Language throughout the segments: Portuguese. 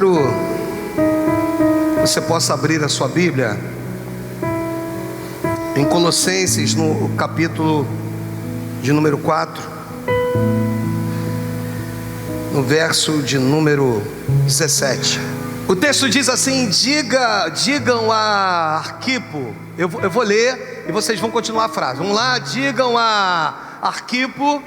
quero que você possa abrir a sua Bíblia em Colossenses, no capítulo de número 4, no verso de número 17. O texto diz assim: digam a Arquipo. Eu vou ler e vocês vão continuar a frase. Vamos lá, digam a Arquipo.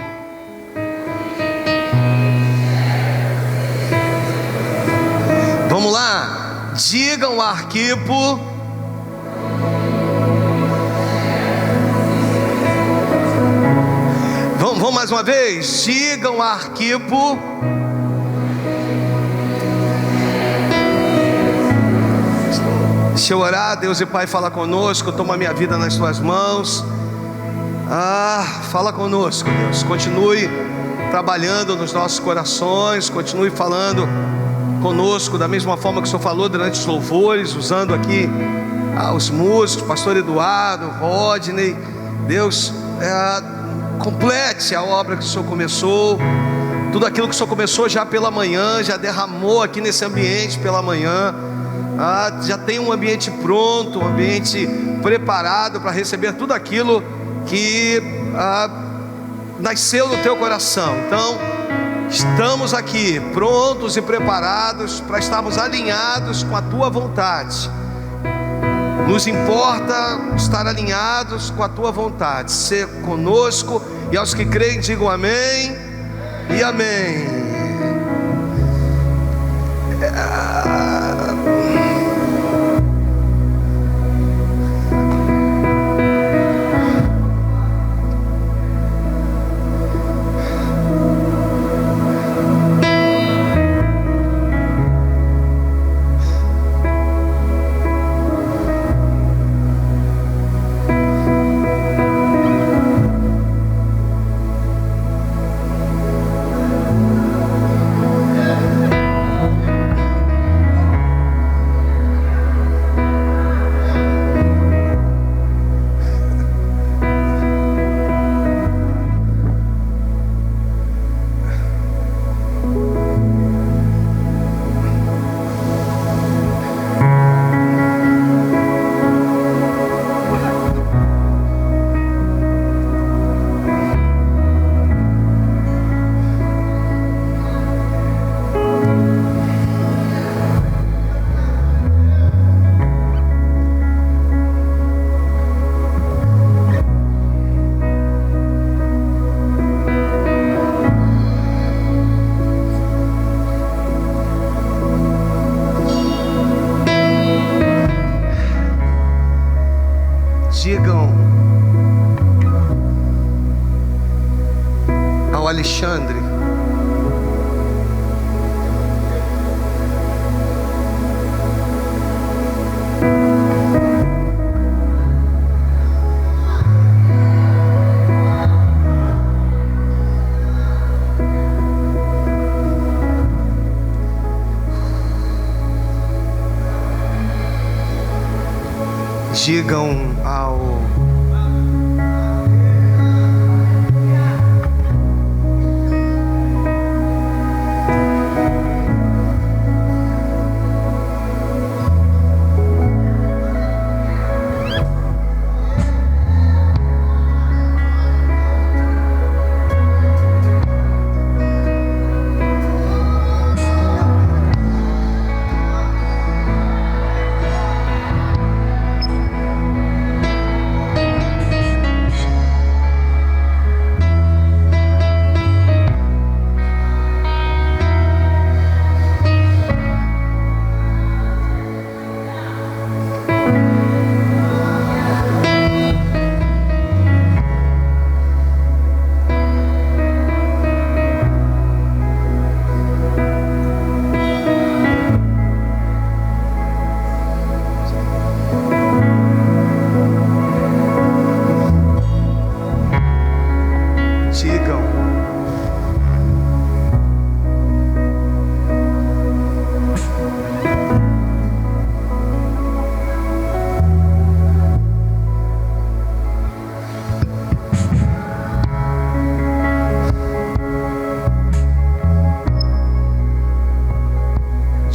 Vamos lá, digam a Arquipo. Vamos mais uma vez, digam a Arquipo. Deixa eu orar. Deus e Pai, fala conosco. Toma minha vida nas tuas mãos. Fala conosco, Deus. Continue trabalhando nos nossos corações. Continue falando conosco da mesma forma que o Senhor falou durante os louvores, usando aqui os músicos, pastor Eduardo, Rodney. Deus, complete a obra que o Senhor começou. Tudo aquilo que o Senhor começou já pela manhã, já derramou aqui nesse ambiente pela manhã. Já tem um ambiente pronto, um ambiente preparado para receber tudo aquilo que nasceu no teu coração. Então, estamos aqui prontos e preparados para estarmos alinhados com a tua vontade. Nos importa estar alinhados com a tua vontade. Ser conosco, e aos que creem digam amém e amém. Digam ao Alexandre, digam ao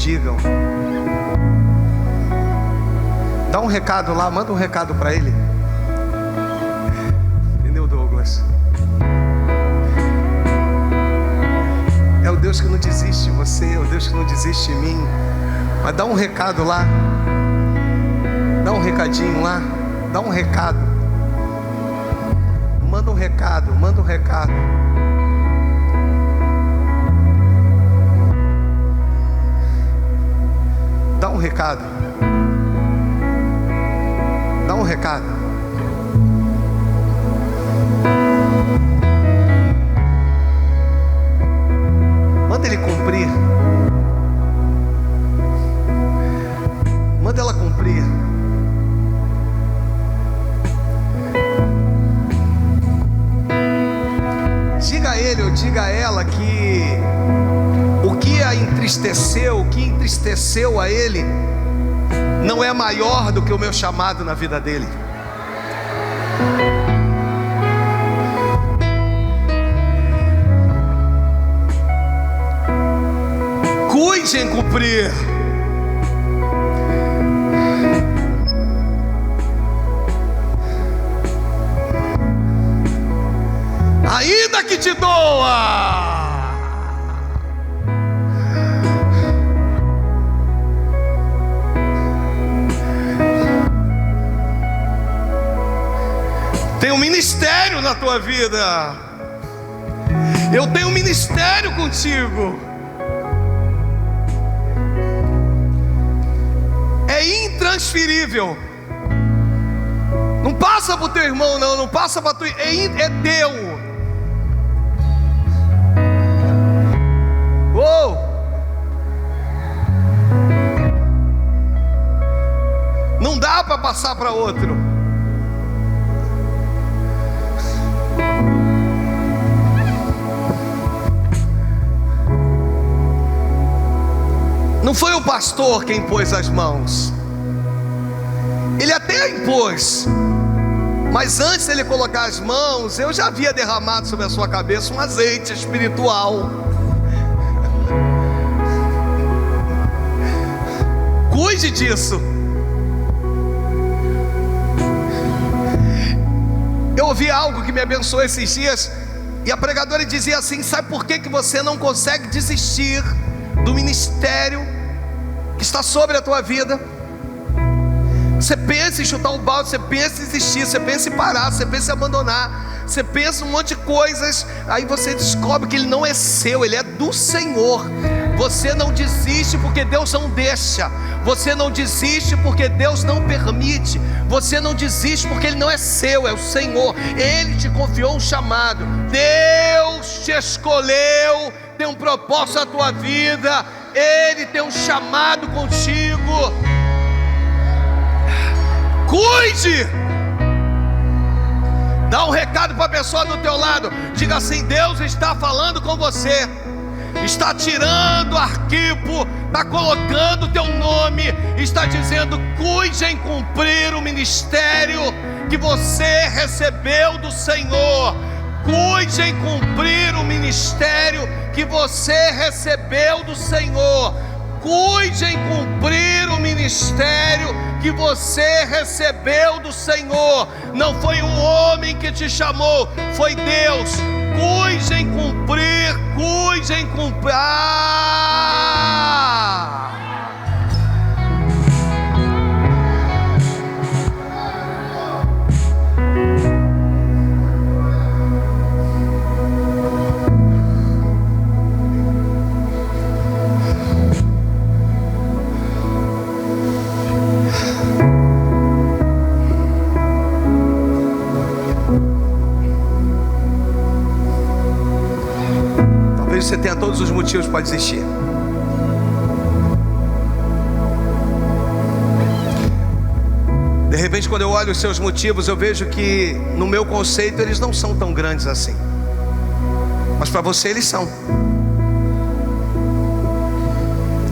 digam um recado lá, manda um recado para ele. Entendeu, Douglas? É o Deus que não desiste de você, é o Deus que não desiste de mim. Mas dá um recado lá, dá um recadinho lá, dá um recado. Manda um recado, manda um recado. Dá um recado. Dá um recado. Manda ele cumprir. Manda ela cumprir. Diga a ele ou diga a ela que o que a entristeceu, o que entristeceu a ele, não é maior do que o meu chamado na vida dele. Cuide em cumprir. Ainda que te doa. Tem um ministério na tua vida. Eu tenho um ministério contigo. É intransferível. Não passa para o teu irmão, não passa para tu. É teu. Não dá para passar para outro. Não foi o pastor quem pôs as mãos. Ele até impôs, mas antes de ele colocar as mãos, eu já havia derramado sobre a sua cabeça um azeite espiritual. Cuide disso. Eu ouvi algo que me abençoou esses dias, e a pregadora dizia assim: sabe por que você não consegue desistir do ministério que está sobre a tua vida? Você pensa em chutar o balde, você pensa em desistir, você pensa em parar, você pensa em abandonar, você pensa um monte de coisas, aí você descobre que ele não é seu, ele é do Senhor. Você não desiste porque Deus não deixa. Você não desiste porque Deus não permite. Você não desiste porque ele não é seu, é o Senhor. Ele te confiou um chamado. Deus te escolheu, tem um propósito na tua vida. Ele tem um chamado contigo. Cuide. Dá um recado para a pessoa do teu lado. Diga assim: Deus está falando com você. Está tirando o arquivo, está colocando o teu nome, está dizendo: cuide em cumprir o ministério que você recebeu do Senhor. Cuide em cumprir o ministério que você recebeu do Senhor. Cuide em cumprir o ministério que você recebeu do Senhor. Não foi um homem que te chamou, foi Deus. Cuide em cumprir, cuide em cumprir. Você tenha todos os motivos para desistir. De repente, quando eu olho os seus motivos, eu vejo que no meu conceito eles não são tão grandes assim, mas para você eles são.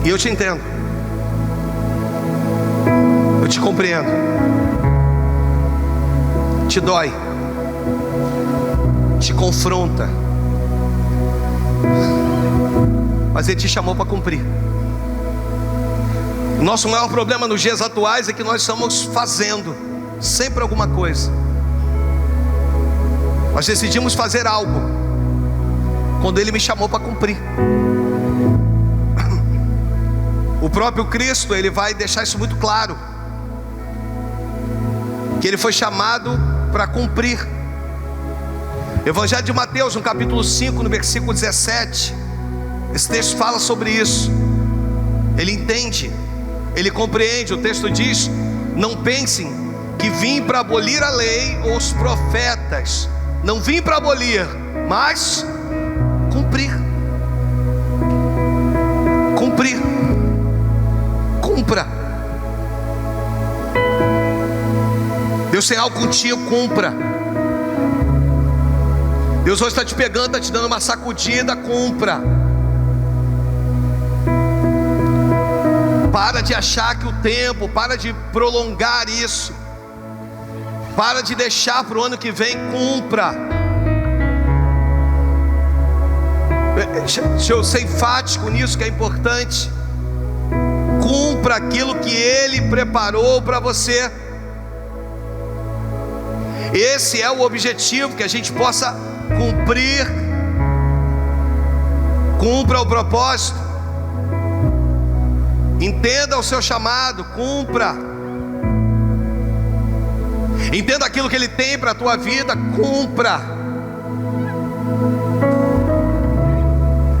E eu te entendo, eu te compreendo. Te dói, te confronta, mas Ele te chamou para cumprir. O nosso maior problema nos dias atuais é que nós estamos fazendo sempre alguma coisa. Nós decidimos fazer algo quando Ele me chamou para cumprir. O próprio Cristo, Ele vai deixar isso muito claro, que Ele foi chamado para cumprir. Evangelho de Mateus, no capítulo 5, no versículo 17, esse texto fala sobre isso. Ele entende, ele compreende. O texto diz: não pensem que vim para abolir a lei ou os profetas. Não vim para abolir, mas cumprir. Cumprir. Cumpra. Deus tem algo contigo, cumpra. Deus hoje está te pegando, está te dando uma sacudida, cumpra. Para de achar que o tempo, para de prolongar isso, para de deixar para o ano que vem, cumpra. Deixa eu ser enfático nisso, que é importante. Cumpra aquilo que Ele preparou para você. Esse é o objetivo, que a gente possa cumprir. Cumpra o propósito. Entenda o seu chamado, cumpra. Entenda aquilo que Ele tem para a tua vida, cumpra.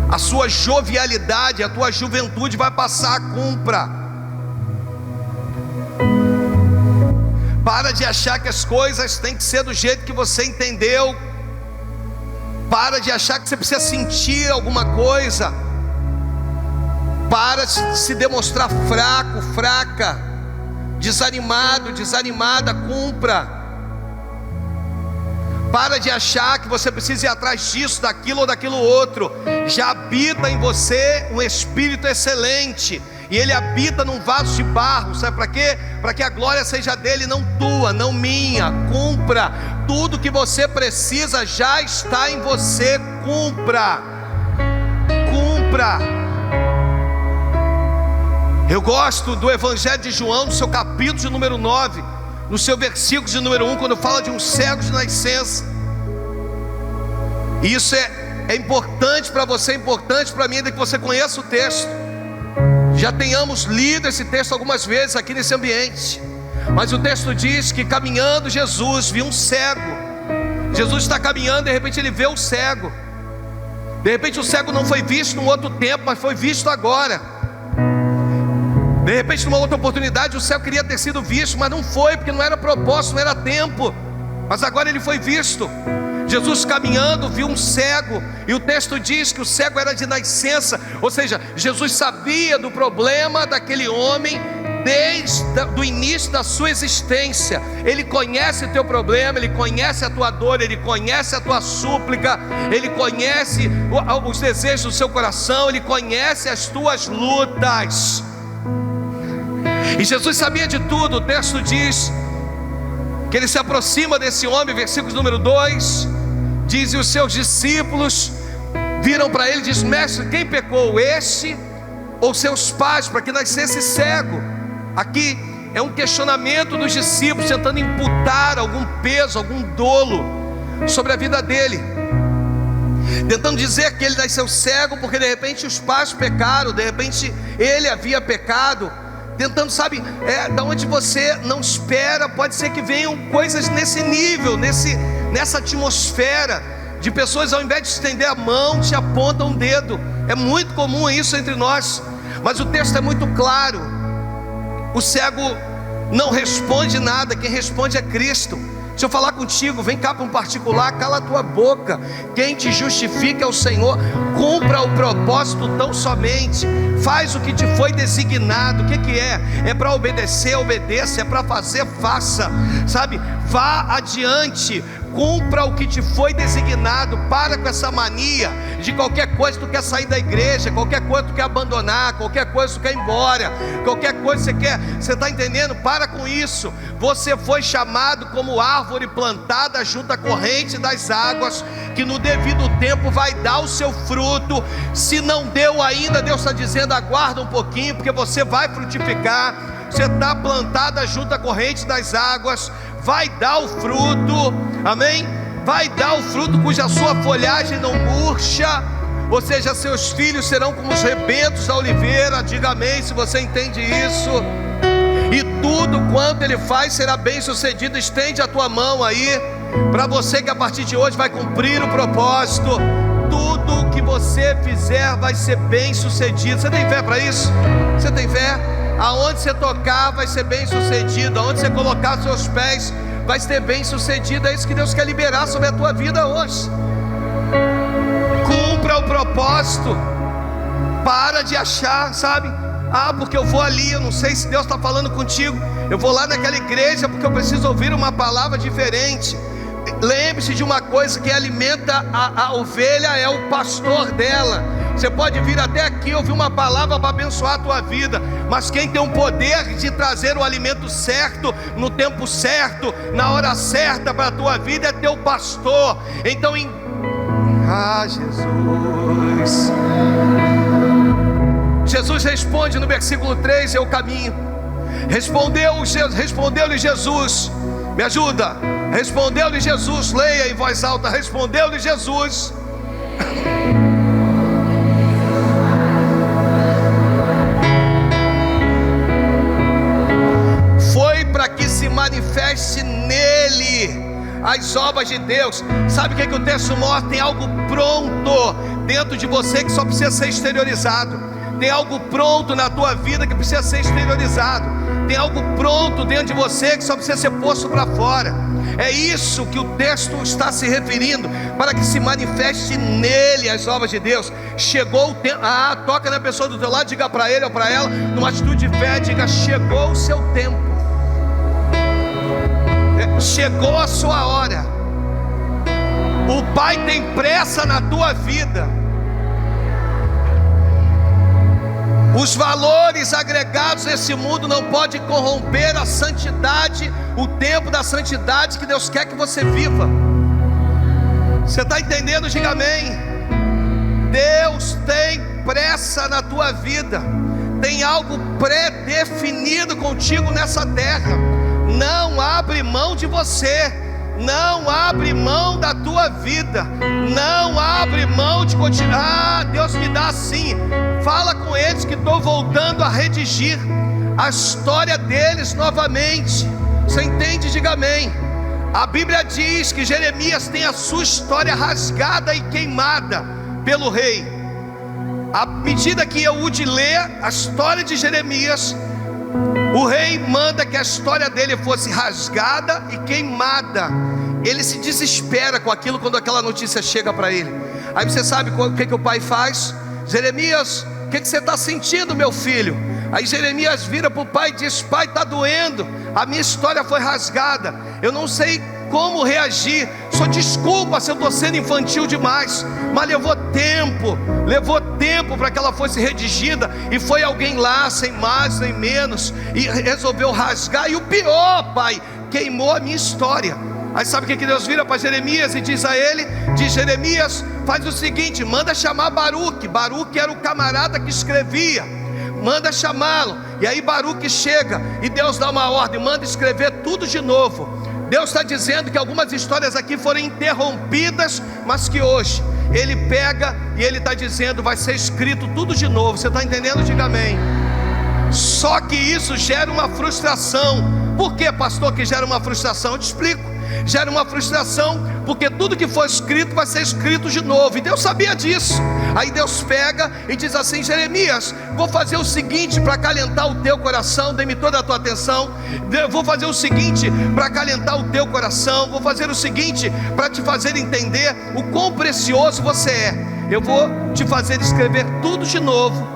A sua jovialidade, a tua juventude vai passar, cumpra. Para de achar que as coisas têm que ser do jeito que você entendeu. Para de achar que você precisa sentir alguma coisa. Para de se demonstrar fraco, fraca, desanimado, desanimada, cumpra. Para de achar que você precisa ir atrás disso, daquilo ou daquilo outro. Já habita em você um Espírito excelente, e Ele habita num vaso de barro. Sabe para quê? Para que a glória seja dele, não tua, não minha. Cumpra. Tudo que você precisa já está em você. Cumpra. Cumpra. Eu gosto do Evangelho de João, no seu capítulo de número 9, no seu versículo de número 1, quando fala de um cego de nascença. E isso é importante para você, é importante para mim, ainda que você conheça o texto. Já tenhamos lido esse texto algumas vezes aqui nesse ambiente. Mas o texto diz que caminhando Jesus viu um cego. Jesus está caminhando, de repente ele vê o cego. De repente o cego não foi visto num outro tempo, mas foi visto agora. De repente numa outra oportunidade o cego queria ter sido visto, mas não foi, porque não era propósito, não era tempo. Mas agora ele foi visto. Jesus caminhando viu um cego, e o texto diz que o cego era de nascença. Ou seja, Jesus sabia do problema daquele homem desde o início da sua existência. Ele conhece o teu problema, Ele conhece a tua dor, Ele conhece a tua súplica, Ele conhece os desejos do seu coração, Ele conhece as tuas lutas. E Jesus sabia de tudo. O texto diz que Ele se aproxima desse homem, versículo número 2, diz: e os seus discípulos viram para Ele e diz: mestre, quem pecou, este ou seus pais, para que nascesse cego? Aqui é um questionamento dos discípulos, tentando imputar algum peso, algum dolo sobre a vida dele, tentando dizer que ele nasceu cego porque de repente os pais pecaram, de repente ele havia pecado. Tentando, sabe, da onde você não espera, pode ser que venham coisas nesse nível, nessa atmosfera, de pessoas, ao invés de estender a mão, te apontam o dedo. É muito comum isso entre nós, mas o texto é muito claro. O cego não responde nada, quem responde é Cristo. Deixa eu falar contigo, vem cá para um particular, cala a tua boca. Quem te justifica é o Senhor. Cumpra o propósito tão somente. Faz o que te foi designado. O que é? É para obedecer, obedeça. É para fazer, faça. Sabe, vá adiante. Cumpra o que te foi designado. Para com essa mania de qualquer coisa tu quer sair da igreja, qualquer coisa tu quer abandonar, qualquer coisa tu quer ir embora, qualquer coisa você quer. Você está entendendo? Para com isso. Você foi chamado como árvore plantada junto à corrente das águas, que no devido tempo vai dar o seu fruto. Se não deu ainda, Deus está dizendo: aguarda um pouquinho, porque você vai frutificar. Você está plantada junto à corrente das águas, vai dar o fruto, amém? Vai dar o fruto cuja sua folhagem não murcha, ou seja, seus filhos serão como os rebentos da oliveira. Diga amém se você entende isso. E tudo quanto ele faz será bem sucedido. Estende a tua mão aí, para você que a partir de hoje vai cumprir o propósito. Tudo que você fizer vai ser bem sucedido. Você tem fé para isso? Você tem fé? Aonde você tocar vai ser bem sucedido. Aonde você colocar seus pés vai ser bem sucedido. É isso que Deus quer liberar sobre a tua vida hoje. Cumpra o propósito. Para de achar, sabe? Porque eu vou ali, eu não sei se Deus está falando contigo. Eu vou lá naquela igreja porque eu preciso ouvir uma palavra diferente. Lembre-se de uma coisa: que alimenta a ovelha é o pastor dela. Você pode vir até aqui ouvir uma palavra para abençoar a tua vida, mas quem tem o poder de trazer o alimento certo, no tempo certo, na hora certa para a tua vida, é teu pastor. Então, Jesus. Jesus responde no versículo 3: é o caminho. Respondeu-lhe Jesus. Me ajuda. Respondeu-lhe Jesus. Leia em voz alta. Respondeu-lhe Jesus. Foi para que se manifeste nele as obras de Deus. Sabe o que o texto mostra? Tem algo pronto dentro de você que só precisa ser exteriorizado. Tem algo pronto na tua vida que precisa ser exteriorizado. Tem algo pronto dentro de você que só precisa ser posto para fora. É isso que o texto está se referindo. Para que se manifeste nele as obras de Deus. Chegou o tempo. Toca na pessoa do teu lado, diga para ele ou para ela, numa atitude de fé, diga: chegou o seu tempo. Chegou a sua hora. O Pai tem pressa na tua vida. Os valores agregados nesse mundo não podem corromper a santidade, o tempo da santidade que Deus quer que você viva. Você está entendendo? Diga amém. Deus tem pressa na tua vida. Tem algo pré-definido contigo nessa terra. Não abre mão de você. Não abre mão da tua vida. Não abre mão de continuar. Deus me dá assim. Fala com eles que estou voltando a redigir a história deles novamente. Você entende? Diga amém. A Bíblia diz que Jeremias tem a sua história rasgada e queimada pelo rei. À medida que Eude lê a história de Jeremias, o rei manda que a história dele fosse rasgada e queimada. Ele se desespera com aquilo quando aquela notícia chega para ele. Aí você sabe o que o pai faz? Jeremias, o que você está sentindo, meu filho? Aí Jeremias vira para o pai e diz: pai, está doendo, a minha história foi rasgada, eu não sei como reagir. Só desculpa se eu estou sendo infantil demais, mas levou tempo para que ela fosse redigida. E foi alguém lá, sem mais nem menos, e resolveu rasgar. E o pior, pai, queimou a minha história. Aí sabe o que Deus vira para Jeremias e diz a ele? Diz: Jeremias, faz o seguinte, manda chamar Baruque. Baruque era o camarada que escrevia. Manda chamá-lo. E aí Baruque chega e Deus dá uma ordem: manda escrever tudo de novo. Deus está dizendo que algumas histórias aqui foram interrompidas, mas que hoje Ele pega e Ele está dizendo: vai ser escrito tudo de novo. Você está entendendo? Diga amém. Só que isso gera uma frustração. Por que, pastor, que gera uma frustração? Eu te explico. Gera uma frustração porque tudo que foi escrito vai ser escrito de novo. E Deus sabia disso. Aí Deus pega e diz assim: Jeremias, vou fazer o seguinte para acalentar o teu coração. Dê-me toda a tua atenção. Vou fazer o seguinte para acalentar o teu coração. Vou fazer o seguinte para te fazer entender o quão precioso você é. Eu vou te fazer escrever tudo de novo,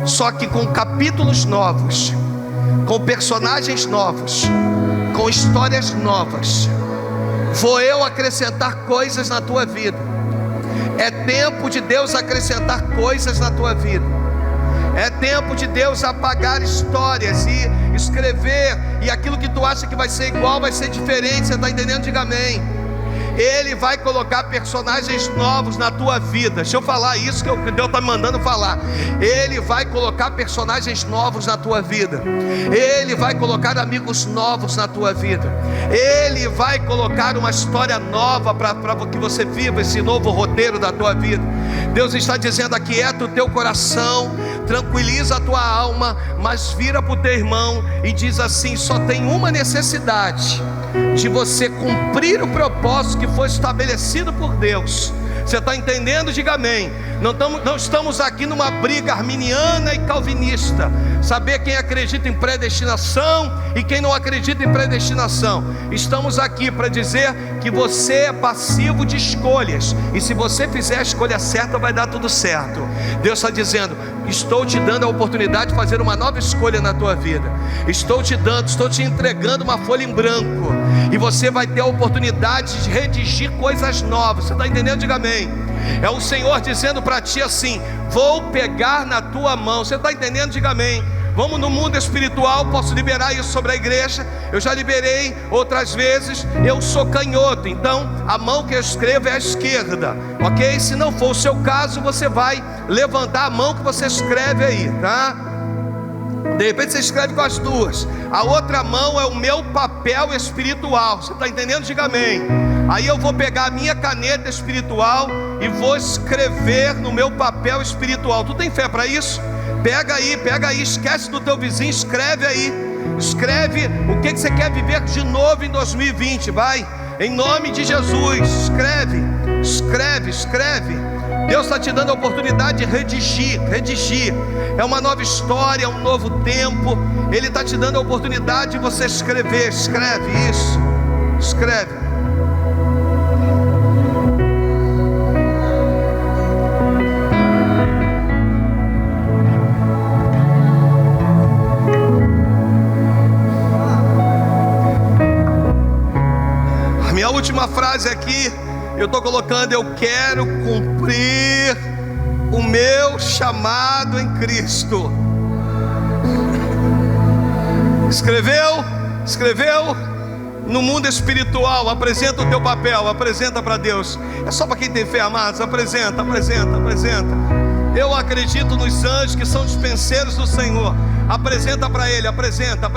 só que com capítulos novos, com personagens novos, com histórias novas. vou eu acrescentar coisas na tua vida. É tempo de Deus acrescentar coisas na tua vida. É tempo de Deus apagar histórias e escrever, e aquilo que tu acha que vai ser igual vai ser diferente. Você está entendendo? Diga amém. Ele vai colocar personagens novos na tua vida. Deixa eu falar isso que Deus está me mandando falar. Ele vai colocar personagens novos na tua vida. Ele vai colocar amigos novos na tua vida. Ele vai colocar uma história nova para que você viva esse novo roteiro da tua vida. Deus está dizendo: aquieta o teu coração, tranquiliza a tua alma, mas vira para o teu irmão e diz assim: só tem uma necessidade, de você cumprir o propósito que foi estabelecido por Deus. Você está entendendo? Diga amém. Não estamos aqui numa briga arminiana e calvinista, saber quem acredita em predestinação e quem não acredita em predestinação. Estamos aqui para dizer que você é passivo de escolhas, e se você fizer a escolha certa, vai dar tudo certo. Deus está dizendo: estou te dando a oportunidade de fazer uma nova escolha na tua vida. Estou te entregando uma folha em branco, e você vai ter a oportunidade de redigir coisas novas. Você está entendendo? Diga amém. É o Senhor dizendo para ti assim: vou pegar na tua mão. Você está entendendo? Diga amém. Vamos no mundo espiritual, posso liberar isso sobre a igreja. Eu já liberei outras vezes. Eu sou canhoto, então a mão que eu escrevo é a esquerda, ok? Se não for o seu caso, você vai levantar a mão que você escreve aí, tá? De repente você escreve com as duas. A outra mão é o meu papel espiritual. Você está entendendo? Diga amém. Aí eu vou pegar a minha caneta espiritual e vou escrever no meu papel espiritual. Tu tem fé para isso? Pega aí, esquece do teu vizinho, escreve aí. Escreve o que você quer viver de novo em 2020, vai. Em nome de Jesus, escreve. Deus está te dando a oportunidade de redigir. É uma nova história, é um novo tempo. Ele está te dando a oportunidade de você escrever. Escreve isso, escreve. A última frase aqui, eu estou colocando: eu quero cumprir o meu chamado em Cristo. Escreveu? No mundo espiritual, apresenta o teu papel, apresenta para Deus. É só para quem tem fé, amados. Apresenta. Eu acredito nos anjos que são dispenseiros do Senhor. Apresenta para Ele, apresenta.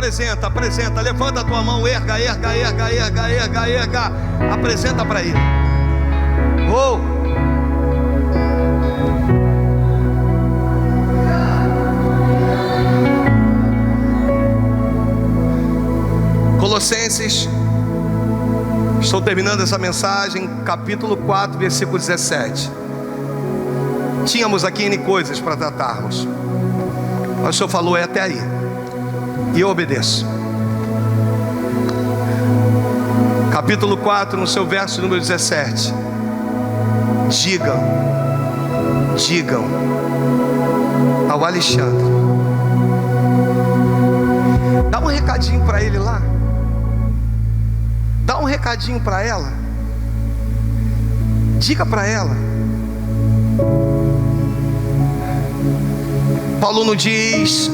Levanta a tua mão, erga. Apresenta para Ele. Colossenses, estou terminando essa mensagem, capítulo 4, versículo 17. Tínhamos aqui N coisas para tratarmos, mas o Senhor falou: é até aí, e eu obedeço. Capítulo 4, no seu verso número 17. Digam ao Alexandre, dá um recadinho para ele lá, dá um recadinho para ela, diga para ela. Paulo não diz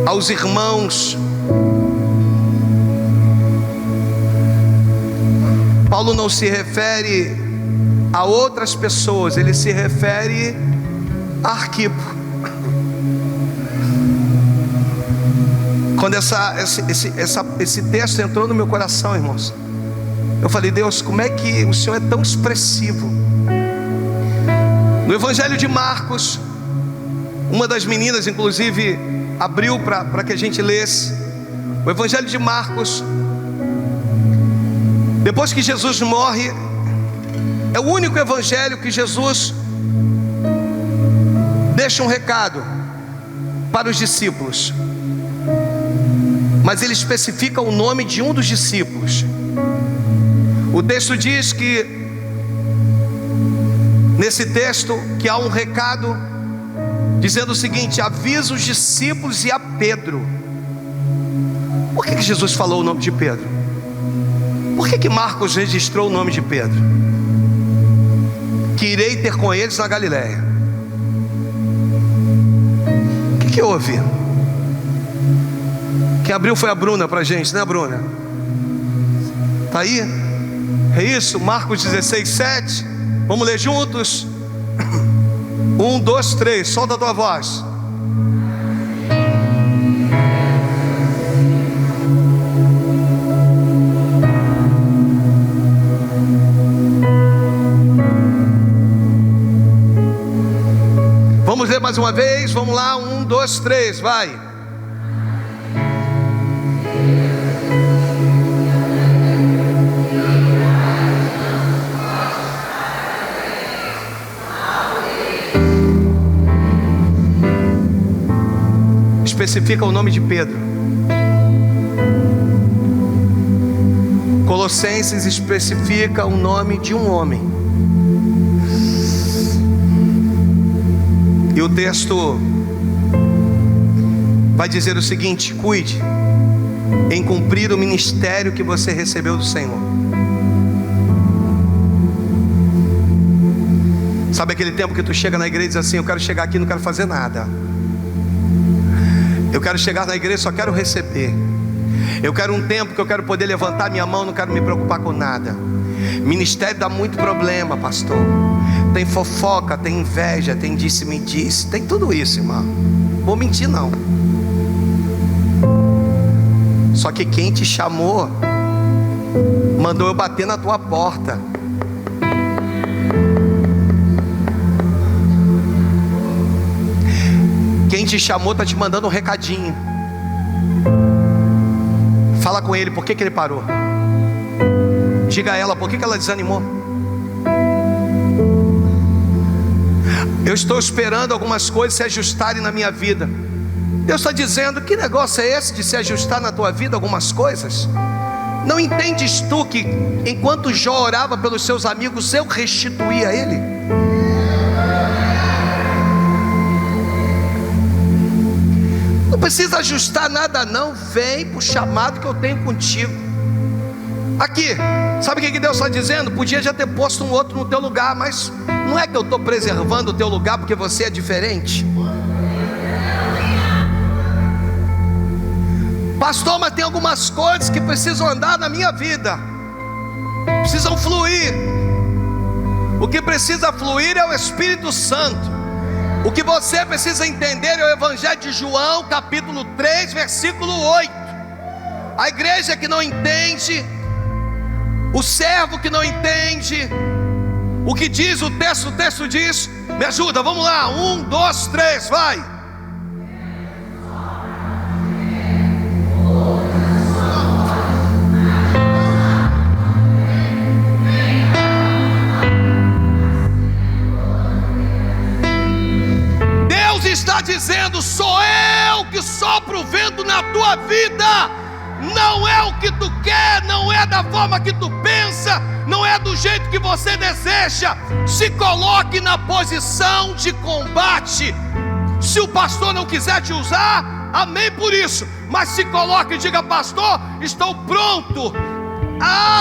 aos irmãos, Paulo não se refere a outras pessoas, ele se refere a Arquipo. Quando esse texto entrou no meu coração, irmãos, eu falei: Deus, como é que o Senhor é tão expressivo? No Evangelho de Marcos, uma das meninas inclusive abriu para que a gente lesse. O Evangelho de Marcos, depois que Jesus morre, é o único evangelho que Jesus deixa um recado para os discípulos, mas ele especifica o nome de um dos discípulos. O texto diz que, nesse texto, que há um recado dizendo o seguinte: avisa os discípulos e a Pedro. Por que Jesus falou o nome de Pedro? Por que Marcos registrou o nome de Pedro? Que irei ter com eles na Galileia. O que houve? Quem abriu foi a Bruna para a gente, né, Bruna? Está aí? É isso? Marcos 16, 7. Vamos ler juntos? 1, 2, 3. Solta a tua voz. Vamos ler mais uma vez? Vamos lá, 1, 2, 3, vai. Especifica o nome de Pedro. Colossenses especifica o nome de um homem. E o texto vai dizer o seguinte: cuide em cumprir o ministério que você recebeu do Senhor. Sabe aquele tempo que tu chega na igreja e diz assim: eu quero chegar aqui, não quero fazer nada. Eu quero chegar na igreja, só quero receber. Eu quero um tempo que eu quero poder levantar minha mão, não quero me preocupar com nada. Ministério dá muito problema, pastor. Tem fofoca, tem inveja, tem disse-me-disse, tem tudo isso, irmão. Vou mentir não. Só que quem te chamou mandou eu bater na tua porta. Quem te chamou está te mandando um recadinho. Fala com ele, por que ele parou? Diga a ela, por que ela desanimou? Eu estou esperando algumas coisas se ajustarem na minha vida. Deus está dizendo: que negócio é esse de se ajustar na tua vida algumas coisas? Não entendes tu que enquanto Jó orava pelos seus amigos, eu restituía a ele? Não precisa ajustar nada não. Vem para o chamado que eu tenho contigo. Aqui, sabe o que Deus está dizendo? Podia já ter posto um outro no teu lugar, mas não é que eu estou preservando o teu lugar porque você é diferente. Pastor, mas tem algumas coisas que precisam andar na minha vida, precisam fluir. O que precisa fluir é o Espírito Santo. O que você precisa entender é o Evangelho de João, capítulo 3, versículo 8. A igreja que não entende, o servo que não entende o que diz o texto diz. Me ajuda, vamos lá, 1, 2, 3, vai. Deus está dizendo: sou eu que sopro o vento na tua vida. Não é o que tu quer, não é da forma que tu pensa, não é do jeito que você deseja. Se coloque na posição de combate. Se o pastor não quiser te usar, amém por isso, mas se coloque e diga: pastor, estou pronto.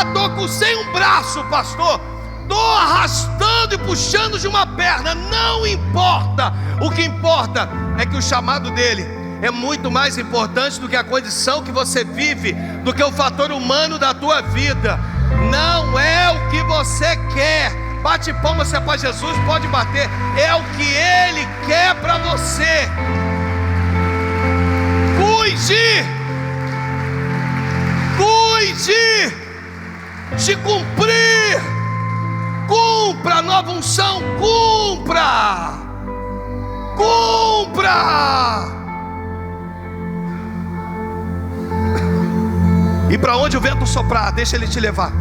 Estou sem um braço, pastor, estou arrastando e puxando de uma perna. Não importa, o que importa é que o chamado dele é muito mais importante do que a condição que você vive, do que o fator humano da tua vida. Não é o que você quer. Bate palma se é para Jesus, pode bater. É o que Ele quer para você. Cuide de cumprir. Cumpra a nova unção. Cumpra. E para onde o vento soprar, deixa ele te levar.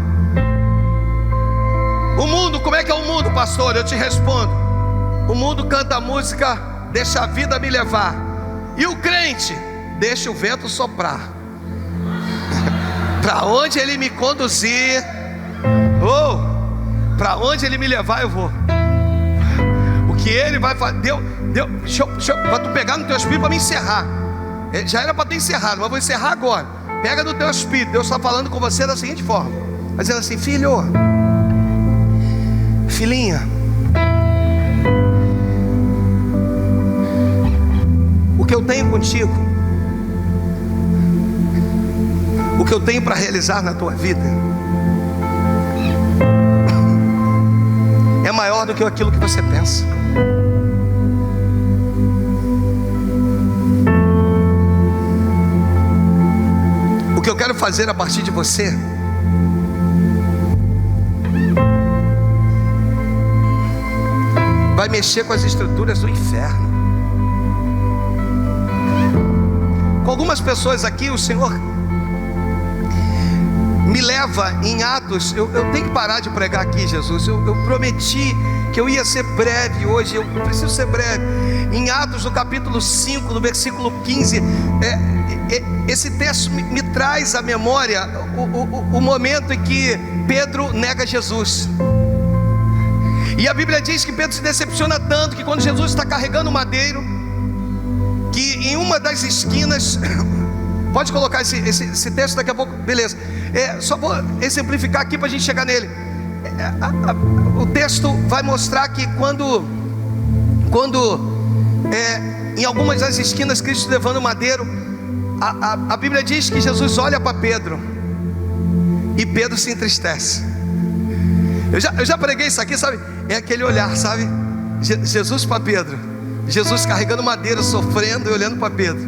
O mundo, como é que é o mundo, pastor? Eu te respondo: o mundo canta a música deixa a vida me levar. E o crente, deixa o vento soprar. Para onde ele me conduzir, para onde ele me levar, eu vou. O que ele vai fazer, para tu pegar no teu espírito para me encerrar. Já era para ter encerrado, mas vou encerrar agora. Pega no teu espírito. Deus está falando com você da seguinte forma: mas dizendo assim: filho, filhinha, o que eu tenho contigo, o que eu tenho para realizar na tua vida é maior do que aquilo que você pensa. O que eu quero fazer a partir de você vai mexer com as estruturas do inferno. Com algumas pessoas aqui, o Senhor me leva em Atos. Eu tenho que parar de pregar aqui, Jesus. Eu prometi que eu ia ser breve hoje. Eu preciso ser breve. Em Atos, no capítulo 5, no versículo 15, esse texto me traz à memória o momento em que Pedro nega Jesus. E a Bíblia diz que Pedro se decepciona tanto que quando Jesus está carregando o madeiro, que em uma das esquinas, pode colocar esse texto daqui a pouco, beleza. Só vou exemplificar aqui para a gente chegar nele. O texto vai mostrar que quando em algumas das esquinas Cristo levando o madeiro, a Bíblia diz que Jesus olha para Pedro e Pedro se entristece. Eu já preguei isso aqui, sabe? É aquele olhar, sabe? Jesus para Pedro, Jesus carregando madeira, sofrendo e olhando para Pedro,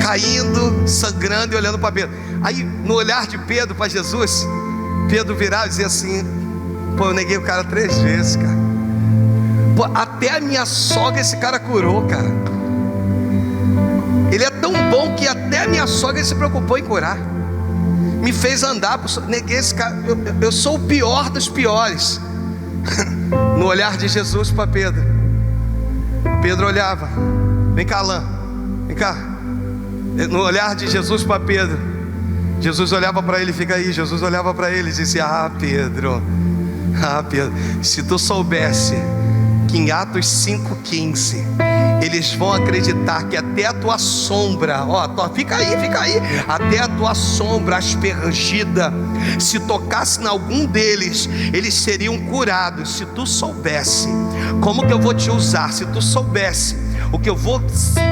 caindo, sangrando e olhando para Pedro. Aí no olhar de Pedro para Jesus, Pedro virava e dizia assim: pô, eu neguei o cara 3 vezes, cara. Pô, até a minha sogra esse cara curou, cara. Ele é tão bom que até a minha sogra se preocupou em curar. Me fez andar, neguei esse cara. Eu sou o pior dos piores. No olhar de Jesus para Pedro, Pedro olhava: vem cá, Alain, vem cá. No olhar de Jesus para Pedro, Jesus olhava para ele: fica aí. Jesus olhava para ele e dizia: Pedro, se tu soubesse que em Atos 5,15 eles vão acreditar que até a tua sombra, fica aí, até a tua sombra aspergida, se tocasse em algum deles, eles seriam curados. Se tu soubesse como que eu vou te usar, se tu soubesse o que eu vou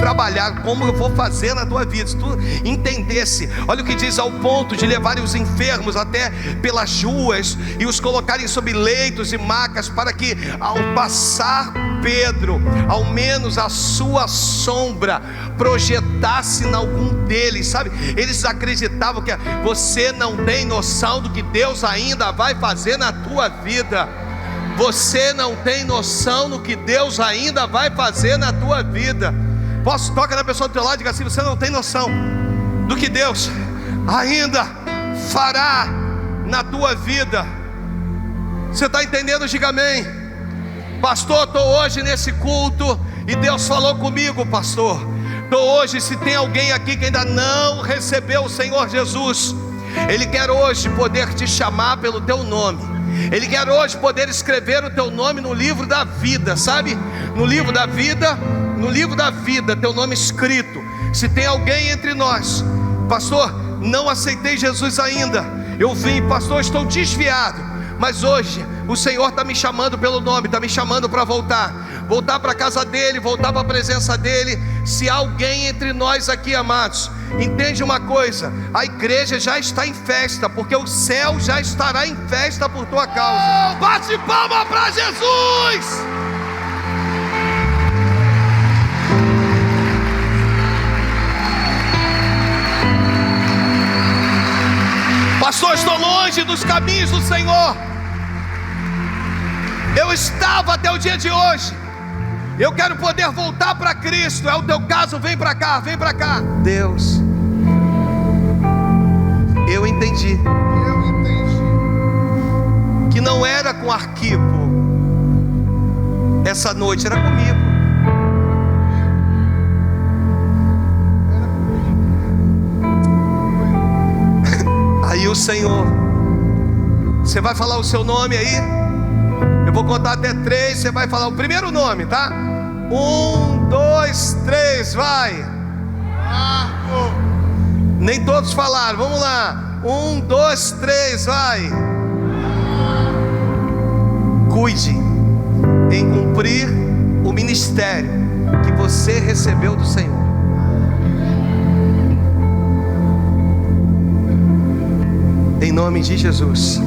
trabalhar, como eu vou fazer na tua vida, se tu entendesse, olha o que diz: ao ponto de levarem os enfermos até pelas ruas e os colocarem sobre leitos e macas, para que ao passar Pedro, ao menos a sua sombra projetasse em algum deles, sabe? Eles acreditavam que você não tem noção do que Deus ainda vai fazer na tua vida. Você não tem noção do que Deus ainda vai fazer na tua vida. Toca na pessoa do teu lado e diga assim: você não tem noção do que Deus ainda fará na tua vida. Você está entendendo? Diga amém. Pastor, estou hoje nesse culto e Deus falou comigo, pastor. Estou hoje, se tem alguém aqui que ainda não recebeu o Senhor Jesus, Ele quer hoje poder te chamar pelo teu nome. Ele quer hoje poder escrever o teu nome no livro da vida, sabe? No livro da vida, teu nome escrito. Se tem alguém entre nós: pastor, não aceitei Jesus ainda, eu vim, pastor, estou desviado, mas hoje o Senhor está me chamando pelo nome, está me chamando para voltar para a casa dele, voltar para a presença dele. Se há alguém entre nós aqui, amados, entende uma coisa: a igreja já está em festa, porque o céu já estará em festa por tua causa. Bate palma para Jesus! Pastor, estou longe dos caminhos do Senhor. Eu estava até o dia de hoje. Eu quero poder voltar para Cristo. É o teu caso? Vem para cá, vem para cá. Deus, eu entendi que não era com Arquipo essa noite, era comigo. Aí o Senhor, você vai falar o seu nome aí? Eu vou contar até 3, você vai falar o primeiro nome, tá? 1, 2, 3, vai. Marco. Nem todos falaram, vamos lá. 1, 2, 3, vai. Cuide em cumprir o ministério que você recebeu do Senhor. Em nome de Jesus.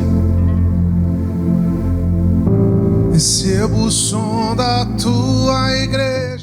Recebo o som da tua igreja.